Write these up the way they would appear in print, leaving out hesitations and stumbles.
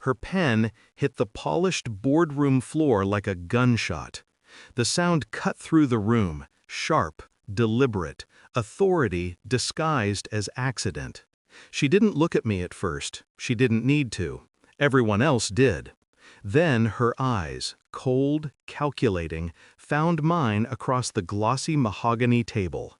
Her pen hit the polished boardroom floor like a gunshot. The sound cut through the room, sharp, deliberate, authority disguised as accident. She didn't look at me at first. She didn't need to. Everyone else did. Then her eyes, cold, calculating, found mine across the glossy mahogany table.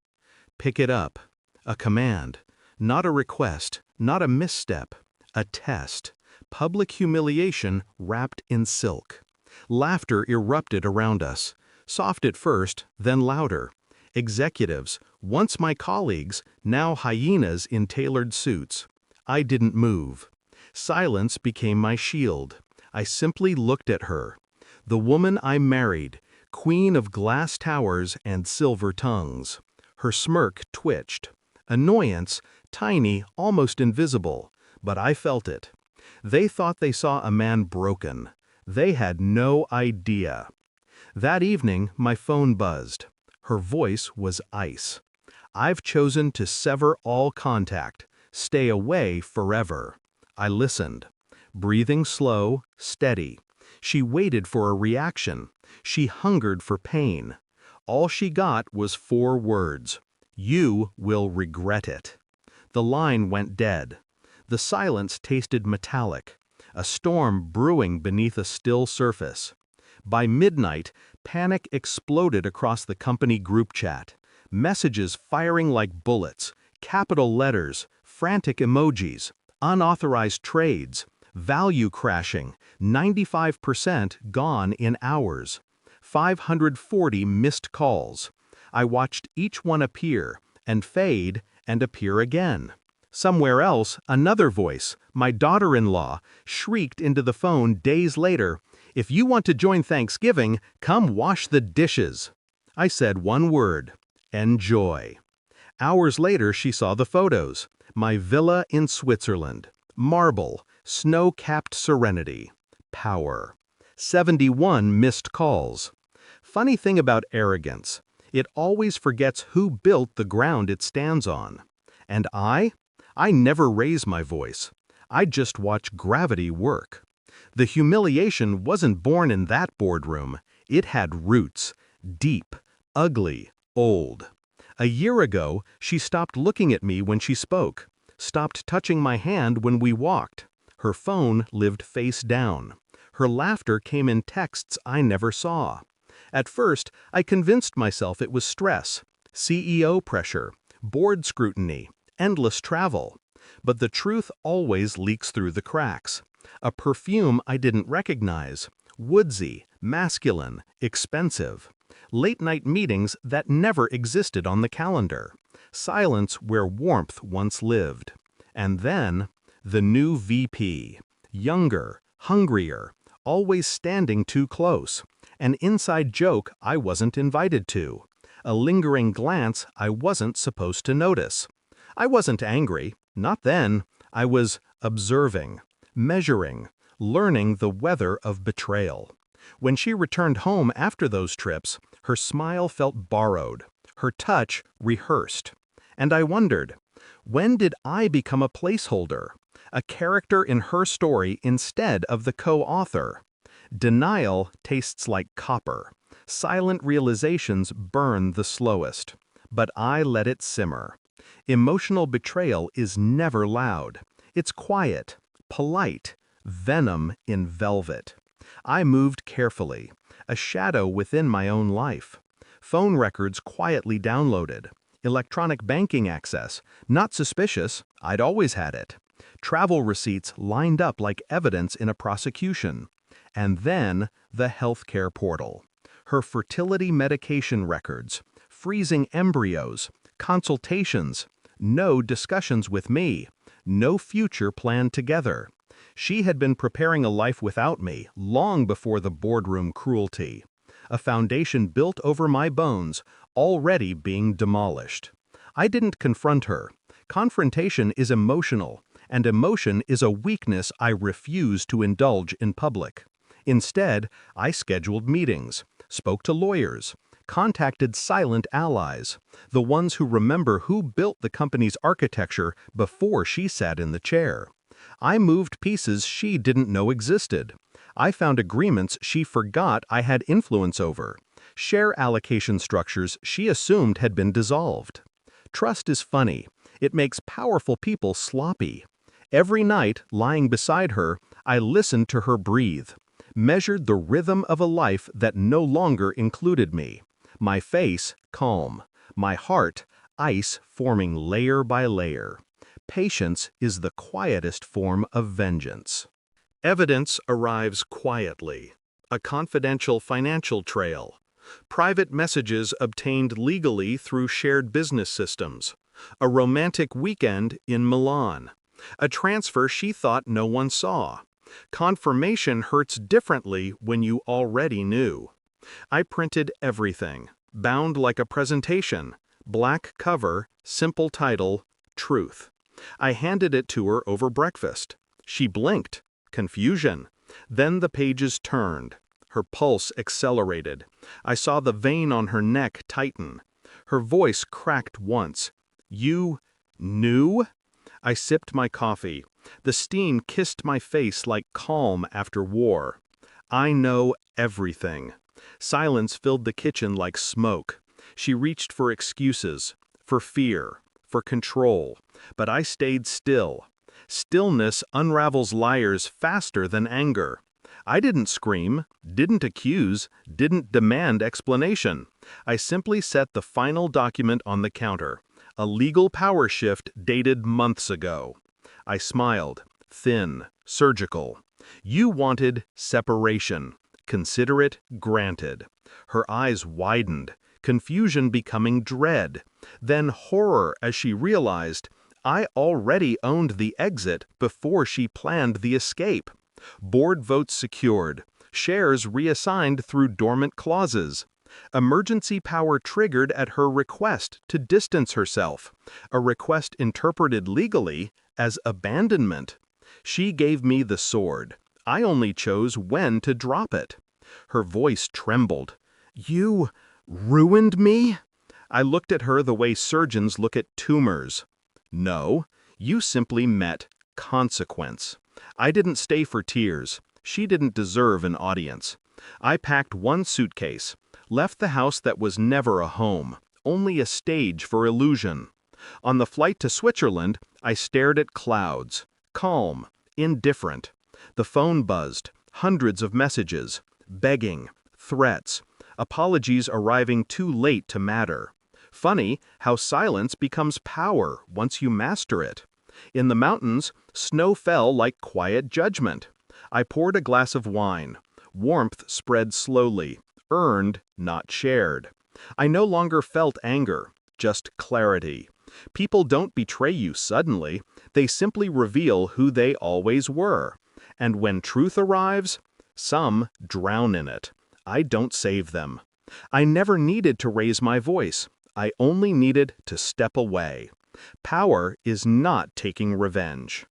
Pick it up. A command. Not a request, not a misstep. A test. Public humiliation wrapped in silk. Laughter erupted around us. Soft at first, then louder. Executives, once my colleagues, now hyenas in tailored suits. I didn't move. Silence became my shield. I simply looked at her. The woman I married, queen of glass towers and silver tongues. Her smirk twitched. Annoyance, tiny, almost invisible, but I felt it. They thought they saw a man broken. They had no idea. That evening, my phone buzzed. Her voice was ice. I've chosen to sever all contact, stay away forever. I listened. Breathing slow, steady. She waited for a reaction. She hungered for pain. All she got was 4 words. You will regret it. The line went dead. The silence tasted metallic, a storm brewing beneath a still surface. By midnight, panic exploded across the company group chat. Messages firing like bullets, capital letters, frantic emojis, unauthorized trades, value crashing, 95% gone in hours. 540 missed calls. I watched each one appear, and fade, and appear again. Somewhere else, another voice, my daughter-in-law, shrieked into the phone days later, "If you want to join Thanksgiving, come wash the dishes." I said one word, enjoy. Hours later, she saw the photos. My villa in Switzerland. Marble, snow-capped serenity. Power. 71 missed calls. Funny thing about arrogance. It always forgets who built the ground it stands on. And I never raise my voice. I just watch gravity work. The humiliation wasn't born in that boardroom. It had roots. Deep, ugly, old. A year ago, she stopped looking at me when she spoke. Stopped touching my hand when we walked. Her phone lived face down. Her laughter came in texts I never saw. At first, I convinced myself it was stress, CEO pressure, board scrutiny, endless travel. But the truth always leaks through the cracks. A perfume I didn't recognize, woodsy, masculine, expensive. Late-night meetings that never existed on the calendar. Silence where warmth once lived. And then, the new VP. Younger, hungrier, always standing too close. An inside joke I wasn't invited to. A lingering glance I wasn't supposed to notice. I wasn't angry, not then. I was observing, measuring, learning the weather of betrayal. When she returned home after those trips, her smile felt borrowed, her touch rehearsed. And I wondered, when did I become a placeholder, a character in her story instead of the co-author? Denial tastes like copper. Silent realizations burn the slowest. But I let it simmer. Emotional betrayal is never loud. It's quiet, polite, venom in velvet. I moved carefully, a shadow within my own life. Phone records quietly downloaded. Electronic banking access, not suspicious, I'd always had it. Travel receipts lined up like evidence in a prosecution. And then the healthcare portal. Her fertility medication records, freezing embryos, consultations, no discussions with me, no future planned together. She had been preparing a life without me long before the boardroom cruelty. A foundation built over my bones, already being demolished. I didn't confront her. Confrontation is emotional, and emotion is a weakness I refuse to indulge in public. Instead, I scheduled meetings, spoke to lawyers, contacted silent allies, the ones who remember who built the company's architecture before she sat in the chair. I moved pieces she didn't know existed. I found agreements she forgot I had influence over. Share allocation structures she assumed had been dissolved. Trust is funny. It makes powerful people sloppy. Every night, lying beside her, I listened to her breathe, measured the rhythm of a life that no longer included me. My face, calm. My heart, ice forming layer by layer. Patience is the quietest form of vengeance. Evidence arrives quietly. A confidential financial trail. Private messages obtained legally through shared business systems. A romantic weekend in Milan. A transfer she thought no one saw. Confirmation hurts differently when you already knew. I printed everything, bound like a presentation. Black cover, simple title, Truth. I handed it to her over breakfast. She blinked. Confusion. Then the pages turned. Her pulse accelerated. I saw the vein on her neck tighten. Her voice cracked once. You knew? I sipped my coffee. The steam kissed my face like calm after war. I know everything. Silence filled the kitchen like smoke. She reached for excuses, for fear, for control, but I stayed still. Stillness unravels liars faster than anger. I didn't scream, didn't accuse, didn't demand explanation. I simply set the final document on the counter, a legal power shift dated months ago. I smiled, thin, surgical. You wanted separation. Consider it granted. Her eyes widened, confusion becoming dread, then horror as she realized I already owned the exit before she planned the escape. Board votes secured, shares reassigned through dormant clauses. Emergency power triggered at her request to distance herself, a request interpreted legally as abandonment. She gave me the sword. I only chose when to drop it. Her voice trembled. You ruined me? I looked at her the way surgeons look at tumors. No, you simply met consequence. I didn't stay for tears. She didn't deserve an audience. I packed one suitcase, left the house that was never a home, only a stage for illusion. On the flight to Switzerland, I stared at clouds, calm, indifferent. The phone buzzed, hundreds of messages, begging, threats, apologies arriving too late to matter. Funny how silence becomes power once you master it. In the mountains, snow fell like quiet judgment. I poured a glass of wine. Warmth spread slowly, earned, not shared. I no longer felt anger, just clarity. People don't betray you suddenly. They simply reveal who they always were. And when truth arrives, some drown in it. I don't save them. I never needed to raise my voice. I only needed to step away. Power is not taking revenge.